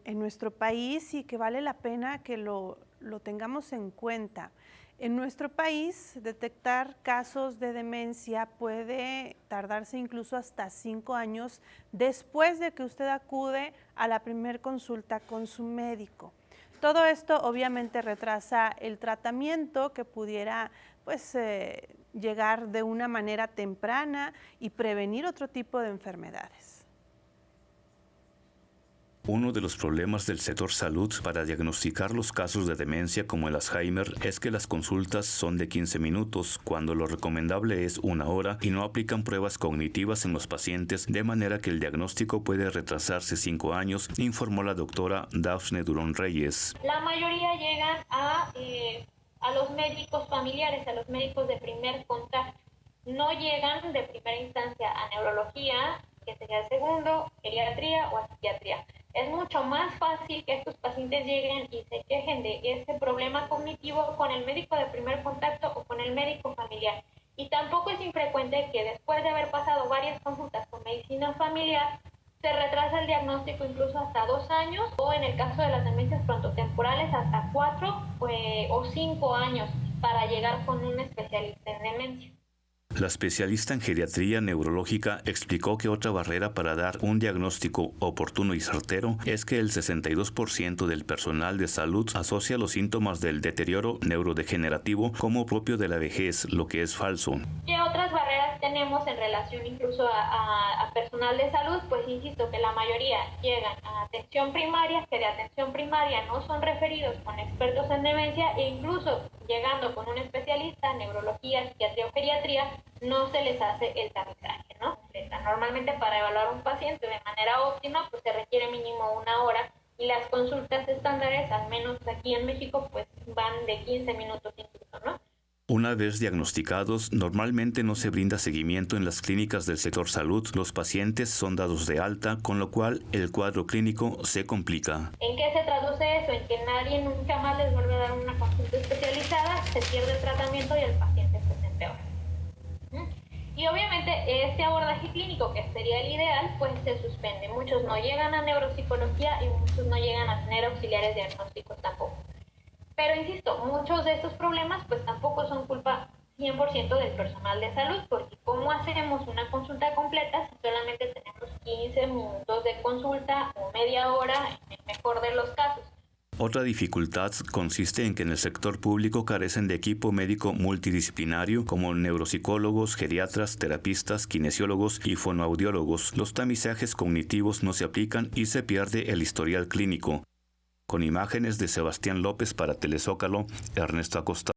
en nuestro país y que vale la pena que lo tengamos en cuenta. En nuestro país, detectar casos de demencia puede tardarse incluso hasta 5 años después de que usted acude a la primera consulta con su médico. Todo esto obviamente retrasa el tratamiento que pudiera llegar de una manera temprana y prevenir otro tipo de enfermedades. Uno de los problemas del sector salud para diagnosticar los casos de demencia como el Alzheimer es que las consultas son de 15 minutos, cuando lo recomendable es 1 hora, y no aplican pruebas cognitivas en los pacientes, de manera que el diagnóstico puede retrasarse 5 años, informó la doctora Dafne Durón Reyes. La mayoría llegan a los médicos familiares, a los médicos de primer contacto. No llegan de primera instancia a neurología, que sería el segundo, geriatría o a psiquiatría. Es mucho más fácil que estos pacientes lleguen y se quejen de ese problema cognitivo con el médico de primer contacto o con el médico familiar. Y tampoco es infrecuente que después de haber pasado varias consultas con medicina familiar, se retrasa el diagnóstico incluso hasta 2 años, o en el caso de las demencias frontotemporales hasta 4 o 5 años para llegar con un especialista en demencia. La especialista en geriatría neurológica explicó que otra barrera para dar un diagnóstico oportuno y certero es que el 62% del personal de salud asocia los síntomas del deterioro neurodegenerativo como propio de la vejez, lo que es falso. ¿Qué otras barreras tenemos en relación incluso a personal de salud? Pues insisto que la mayoría llegan a atención primaria, que de atención primaria no son referidos con expertos en demencia, e incluso llegando con un especialista, neurología, psiquiatría o geriatría, no se les hace el tamizaje, ¿no? Normalmente para evaluar un paciente de manera óptima, pues se requiere mínimo 1 hora, y las consultas estándares, al menos aquí en México, pues van de 15 minutos incluso, ¿no? Una vez diagnosticados, normalmente no se brinda seguimiento en las clínicas del sector salud. Los pacientes son dados de alta, con lo cual el cuadro clínico se complica. ¿En qué se traduce eso? En que nadie nunca más les vuelve a dar una consulta especializada, se pierde el tratamiento y el paciente se empeora. Y obviamente este abordaje clínico, que sería el ideal, pues se suspende. Muchos no llegan a neuropsicología y muchos no llegan a tener auxiliares diagnósticos tampoco. Pero insisto, muchos de estos problemas pues tampoco son culpa 100% del personal de salud, porque ¿cómo hacemos una consulta completa si solamente tenemos 15 minutos de consulta o media hora en el mejor de los casos? Otra dificultad consiste en que en el sector público carecen de equipo médico multidisciplinario como neuropsicólogos, geriatras, terapistas, kinesiólogos y fonoaudiólogos. Los tamizajes cognitivos no se aplican y se pierde el historial clínico. Con imágenes de Sebastián López para Telezócalo, Ernesto Acosta.